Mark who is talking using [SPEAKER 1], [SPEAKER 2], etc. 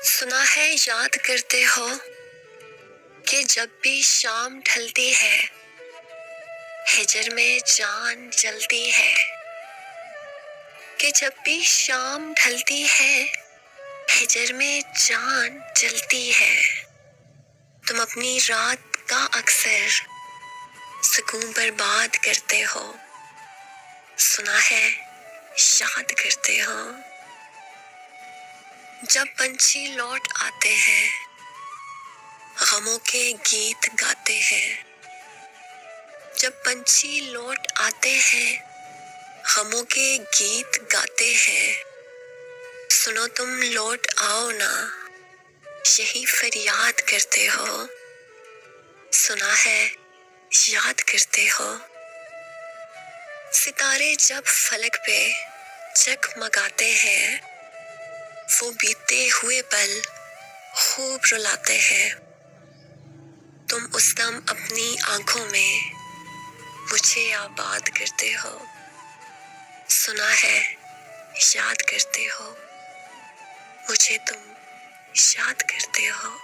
[SPEAKER 1] سنا ہے یاد کرتے ہو کہ جب بھی شام ڈھلتی ہے ہجر میں جان جلتی ہے، کہ جب بھی شام ڈھلتی ہے ہجر میں جان جلتی ہے۔ تم اپنی رات کا اکثر سکون برباد کرتے ہو، سنا ہے یاد کرتے ہو۔ جب پنچھی لوٹ آتے ہیں غموں کے گیت گاتے ہیں، جب پنچھی لوٹ آتے ہیں غموں کے گیت گاتے ہیں، سنو تم لوٹ آؤ نا یہی فریاد کرتے ہو، سنا ہے یاد کرتے ہو۔ ستارے جب فلک پہ جگمگاتے ہیں وہ بیتے ہوئے پل خوب رلاتے ہیں، تم اس دم اپنی آنکھوں میں مجھے آباد کرتے ہو، سنا ہے یاد کرتے ہو، مجھے تم یاد کرتے ہو۔